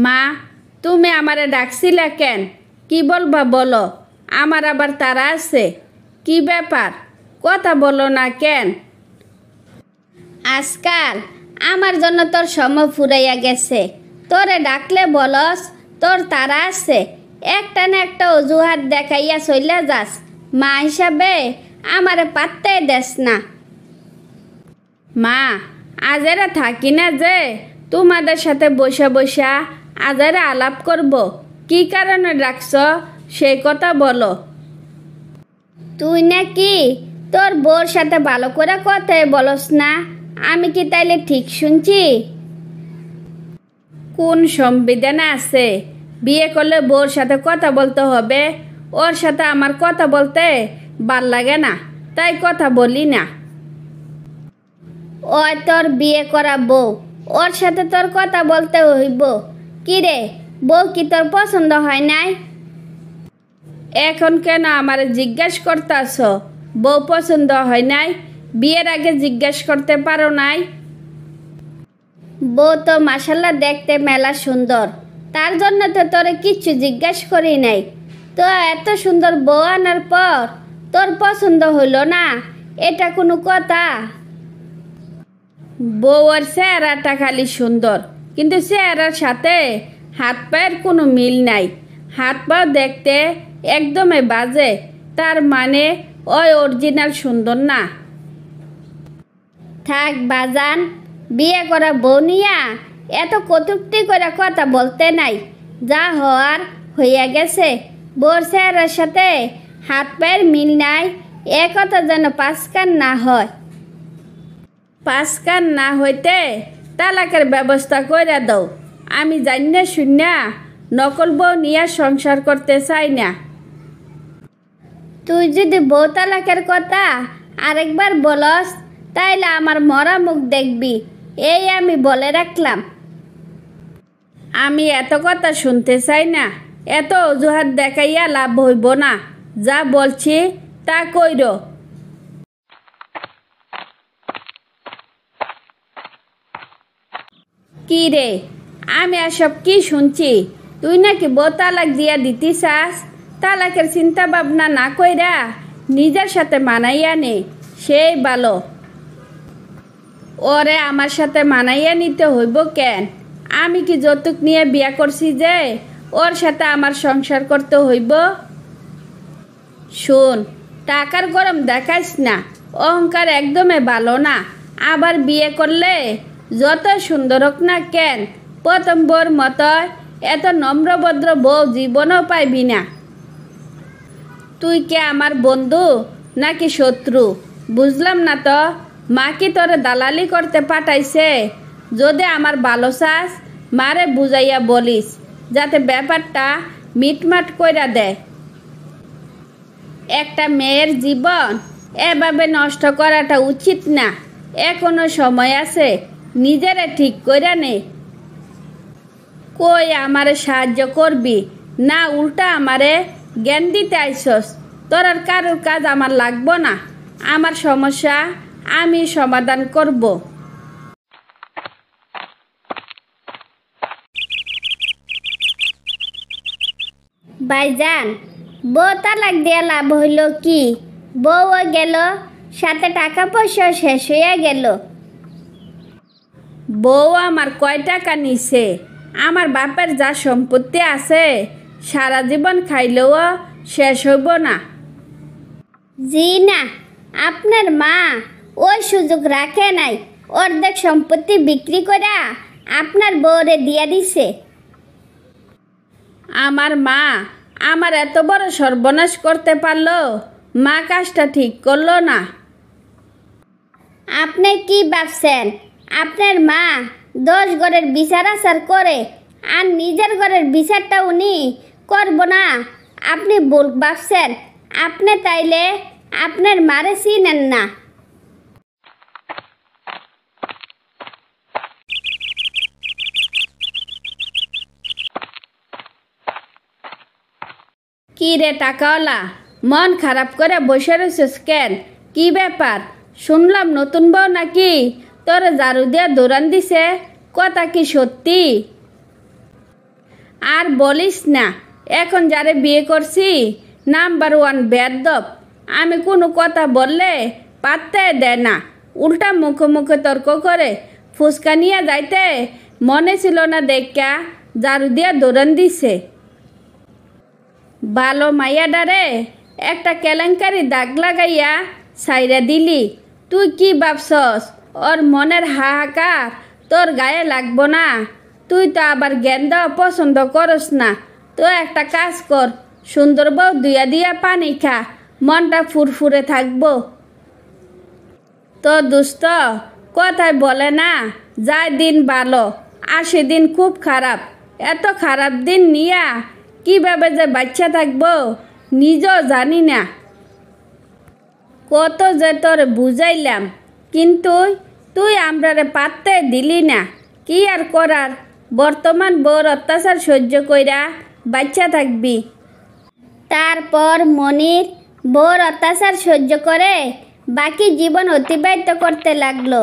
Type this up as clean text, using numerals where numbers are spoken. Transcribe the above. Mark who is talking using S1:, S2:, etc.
S1: মা, তুমি আমারে ডাকছিলে কেন? কি বলবা বলো। আমার আবার তারা আছে। কি ব্যাপার? কথা বলো না কেন?
S2: আজকাল আমার জন্য তোর সময় ফুরাইয়া গেছে। তোরে ডাকলে বলস তোর তারা আছে। একটা না একটা অজুহাত দেখাইয়া চইলা যাস। মা হিসাবে আমারে পাত্তাই দেস না।
S1: মা, আজেরা থাকি না যে তোমাদের সাথে বসে বসা আজেরা আলাপ করব। কি কারণে ডাকছ সেই কথা বলো।
S2: তুই নাকি তোর বউর সাথে ভালো করে কথাই বলস না। আমি কি তাইলে ঠিক শুনছি?
S1: কোন সংবিধানে আছে বিয়ে করলে বউর সাথে কথা বলতে হবে? ওর সাথে আমার কথা বলতে ভাল লাগে না, তাই কথা বলি না।
S2: ওই তোর বিয়ে করা বউ, ওর সাথে তোর কথা বলতে হইব। কি রে, বউ কি তোর পছন্দ হয় নাই?
S1: এখন কেন আমারে জিজ্ঞেস করতেছ বউ পছন্দ হয় নাই? বিয়ের আগে জিজ্ঞেস করতে পারো নাই?
S2: বউ তো মাশাল্লাহ দেখতে মেলা সুন্দর, তার জন্য তো তোরে কিচ্ছু জিজ্ঞেস করি নাই। তো এত সুন্দর বউ আনার পর তোর পছন্দ হইল না, এটা কোনো কথা?
S1: বউয়ের চেহারাটা খালি সুন্দর, কিন্তু চেহারার সাথে হাত পায়ের কোনো মিল নাই। হাত পা দেখতে একদমই বাজে, তার মানে ওই অরিজিনাল সুন্দর না।
S2: থাক বাজান, বিয়ে করা বউ নিয়া এত কটূক্তি করে কথা বলতে নাই। যা হওয়ার হইয়া গেছে। বউর চেহারার সাথে হাত পায়ের মিল নাই, এ কথা যেন পাঁচকান না হয়।
S1: পাঁচকান না হইতে তালাকের ব্যবস্থা করে দাও। আমি জানি শুনিয়া নকল বউ নিয়ে সংসার করতে চাই না।
S2: তুই যদি বউ তালাকের কথা আরেকবার বলস তাইলে আমার মরা মুখ দেখবি, এই আমি বলে রাখলাম।
S1: আমি এত কথা শুনতে চাই না। এত অজুহাত দেখাইয়া লাভ হইব না। যা বলছি তা কইর। কি রে, আমি এসব কি শুনছি? তুই নাকি বউ তালাক দিয়া দিতে চাস? তালাকের চিন্তা ভাবনা না কইরা নিজের সাথে মানাইয়া নে, সেই ভালো। ওরে আমার সাথে মানাইয়া নিতে হইব কেন? আমি কি যৌতুক নিয়ে বিয়া করছি যে ওর সাথে আমার সংসার করতে হইব? শোন, টাকার গরম দেখাইস না। অহংকার একদমই ভালো না। আবার বিয়ে করলে যত সুন্দর হোক না কেন, প্রথম বউর মতো এত নম্রভদ্র বউ জীবনও পাইবি না। তুই কে আমার বন্ধু নাকি শত্রু বুঝলাম না তো। মা কি তোরে দালালি করতে পাঠাইছে? যদি আমার ভালো চাস মারে বুঝাইয়া বলিস, যাতে ব্যাপারটা মিটমাট কইরা দেয়। একটা মেয়ের জীবন এভাবে নষ্ট করাটা উচিত না। এখনো সময় আছে, নিজেরে ঠিক কইরা নে। কই আমারে সাহায্য করবি না, উল্টা আমারে জ্ঞান দিতে আইসস? তোর আর কারোর কাজ আমার লাগবো না। আমার সমস্যা আমি সমাধান করব।
S2: ভাইজান, বউ তালাক দিয়া লাভ হইল কি? বউও গেল, সাথে টাকা পয়সা শেষ হইয়া গেল।
S1: বউ আমার কয় টাকা নিছে? আমার বাপের যা সম্পত্তি আছে সারা জীবন খাইলেও শেষ হইব না।
S2: জি না, আপনার মা ওই সুযোগ রাখে নাই। অর্ধেক সম্পত্তি বিক্রি করা আপনার বউরে দিয়া দিছে।
S1: আমার মা আমার এত বড় সর্বনাশ করতে পারলো? মা কাজটা ঠিক করলো না।
S2: আপনি কি ভাবছেন আপনার মা 10 ঘরের বিচার আচার করে আর নিজের ঘরের বিচারটা উনি করব না? আপনি ভুল ভাবছেন। আপনি তাইলে আপনার মারে চিনেন না।
S1: কি রে টাকাওয়ালা, মন খারাপ করে বসে রয়েছিস কেন? কি ব্যাপার? শুনলাম নতুন বউ নাকি তোর ঝাড়ু দিয়ে দৌড়ান দিছে, কথা কি সত্যি? আর বলিস না, এখন যারে বিয়ে করছি নাম্বার 1 বেয়াদব। আমি কোনো কথা বললে পাত্তে দেয় না, উল্টা মুখে মুখে তর্ক করে। ফুচকা নিয়ে যাইতে মনে ছিল না দেখা ঝাড়ু দিয়া দৌড়ান দিছে। ভালো মাইয়াডারে একটা কেলেঙ্কারি দাগ লাগাইয়া সাইরা দিলি। তুই কি ভাবছস ওর মনের হাহাকার তোর গায়ে লাগবো না? তুই তো আবার গেন্দা পছন্দ করস না। তো একটা কাজ কর, সুন্দর বউ দুইয়া দিয়া পানি খা, মনটা ফুরফুরে থাকবো। তো দুস্ত কথায় বলে না, যায় দিন ভালো আসে দিন খুব খারাপ। এত খারাপ দিন নিয়া কিভাবে যে বাচ্চা থাকবো নিজেও জানি না। কত যে তোর বুঝাইলাম, কিন্তু তুই আমরারে পাত্তে দিলি না। কি আর করার, বর্তমান বউর অত্যাচার সহ্য কইরা বাচ্চা থাকবি।
S2: তারপর মনির বউর অত্যাচার সহ্য করে বাকি জীবন অতিবাহিত করতে লাগলো।